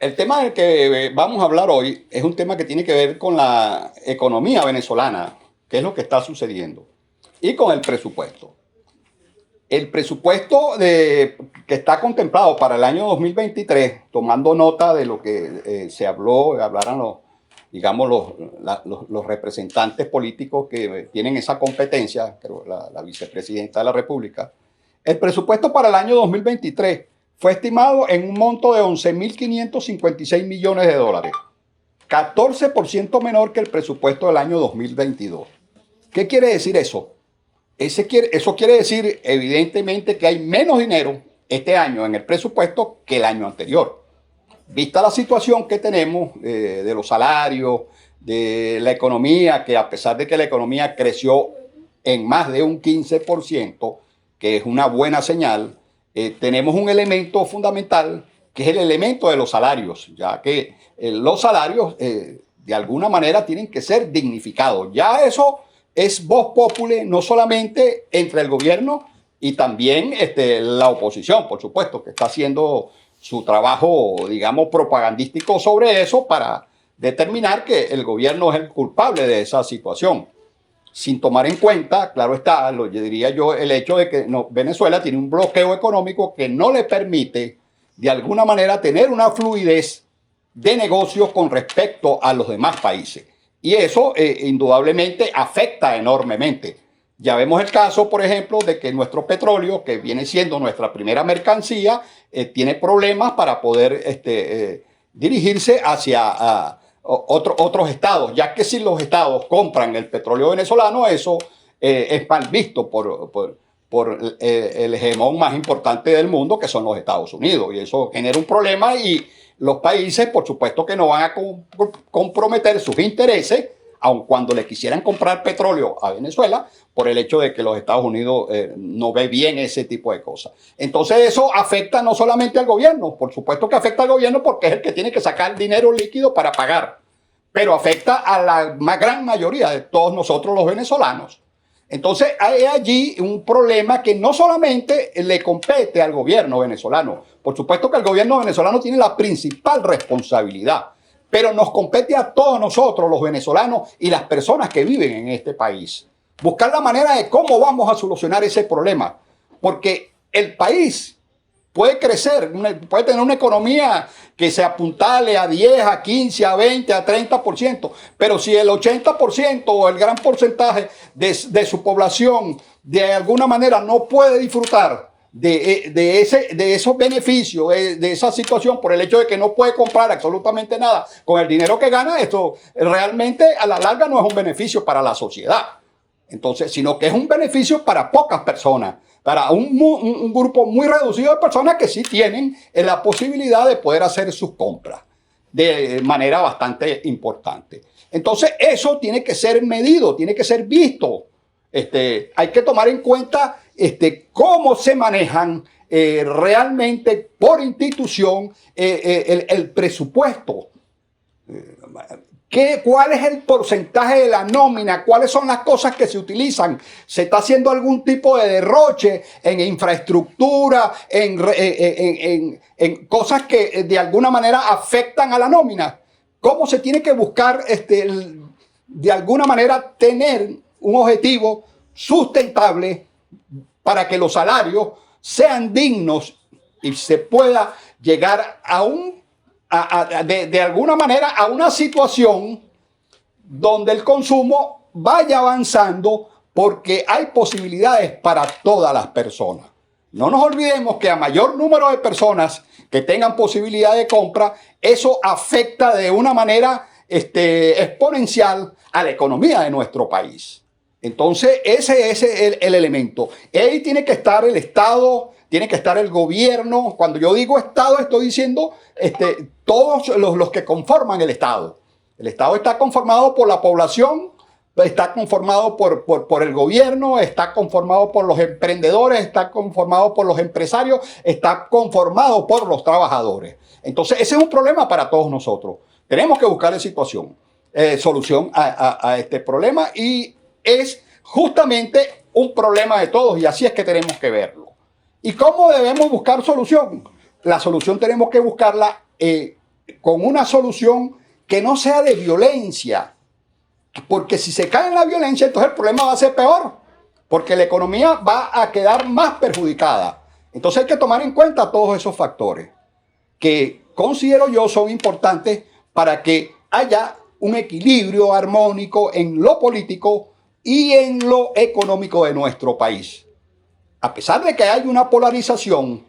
el tema del que vamos a hablar hoy es un tema que tiene que ver con la economía venezolana, qué es lo que está sucediendo, y con el presupuesto. El presupuesto que está contemplado para el año 2023, tomando nota de lo que se hablaran digamos, los representantes políticos que tienen esa competencia, creo, la vicepresidenta de la República. El presupuesto para el año 2023 fue estimado en un monto de 11.556 millones de dólares, 14% menor que el presupuesto del año 2022. ¿Qué quiere decir eso? Eso quiere decir, evidentemente, que hay menos dinero este año en el presupuesto que el año anterior. Vista la situación que tenemos de los salarios, de la economía, que a pesar de que la economía creció en más de un 15%, que es una buena señal, tenemos un elemento fundamental, que es el elemento de los salarios, ya que los salarios de alguna manera tienen que ser dignificados. Ya eso es vox populi, no solamente entre el gobierno y también la oposición, por supuesto, que está haciendo su trabajo, digamos, propagandístico sobre eso para determinar que el gobierno es el culpable de esa situación. Sin tomar en cuenta, claro está, lo diría yo, el hecho de que Venezuela tiene un bloqueo económico que no le permite, de alguna manera, tener una fluidez de negocios con respecto a los demás países. Y eso indudablemente afecta enormemente. Ya vemos el caso, por ejemplo, de que nuestro petróleo, que viene siendo nuestra primera mercancía, tiene problemas para poder dirigirse hacia otros estados, ya que si los estados compran el petróleo venezolano, eso es mal visto por el hegemón más importante del mundo, que son los Estados Unidos. Y eso genera un problema y los países, por supuesto, que no van a comprometer sus intereses, aun cuando le quisieran comprar petróleo a Venezuela, por el hecho de que los Estados Unidos no ve bien ese tipo de cosas. Entonces eso afecta no solamente al gobierno, por supuesto que afecta al gobierno porque es el que tiene que sacar dinero líquido para pagar, pero afecta a la gran mayoría de todos nosotros los venezolanos. Entonces hay allí un problema que no solamente le compete al gobierno venezolano, por supuesto que el gobierno venezolano tiene la principal responsabilidad, pero nos compete a todos nosotros los venezolanos y las personas que viven en este país. Buscar la manera de cómo vamos a solucionar ese problema, porque el país puede crecer, puede tener una economía que se apuntale a 10, a 15, a 20, a 30%, pero si el 80% o el gran porcentaje de su población de alguna manera no puede disfrutar de esos beneficios, de esa situación, por el hecho de que no puede comprar absolutamente nada con el dinero que gana, esto realmente a la larga no es un beneficio para la sociedad. Entonces, sino que es un beneficio para pocas personas, para un grupo muy reducido de personas que sí tienen la posibilidad de poder hacer sus compras de manera bastante importante. Entonces, eso tiene que ser medido, tiene que ser visto. Hay que tomar en cuenta cómo se manejan realmente por institución el presupuesto. ¿Cuál es el porcentaje de la nómina? ¿Cuáles son las cosas que se utilizan? ¿Se está haciendo algún tipo de derroche en infraestructura, en cosas que de alguna manera afectan a la nómina? ¿Cómo se tiene que buscar de alguna manera tener un objetivo sustentable para que los salarios sean dignos y se pueda llegar de alguna manera a una situación donde el consumo vaya avanzando porque hay posibilidades para todas las personas? No nos olvidemos que a mayor número de personas que tengan posibilidad de compra, eso afecta de una manera exponencial a la economía de nuestro país. Entonces ese es el elemento. Ahí tiene que estar el Estado, tiene que estar el gobierno. Cuando yo digo Estado, estoy diciendo todos los que conforman el Estado. El Estado está conformado por la población, está conformado por el gobierno, está conformado por los emprendedores, está conformado por los empresarios, está conformado por los trabajadores. Entonces ese es un problema para todos nosotros. Tenemos que buscar solución a este problema, y es justamente un problema de todos, y así es que tenemos que verlo. ¿Y cómo debemos buscar solución? La solución tenemos que buscarla con una solución que no sea de violencia, porque si se cae en la violencia, entonces el problema va a ser peor, porque la economía va a quedar más perjudicada. Entonces hay que tomar en cuenta todos esos factores que considero yo son importantes para que haya un equilibrio armónico en lo político y en lo económico de nuestro país. A pesar de que hay una polarización,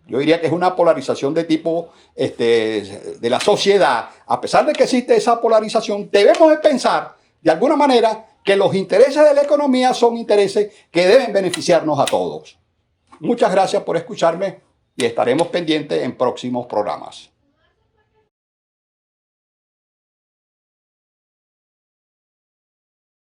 yo diría que es una polarización de tipo de la sociedad, a pesar de que existe esa polarización, debemos de pensar de alguna manera que los intereses de la economía son intereses que deben beneficiarnos a todos. Muchas gracias por escucharme y estaremos pendientes en próximos programas.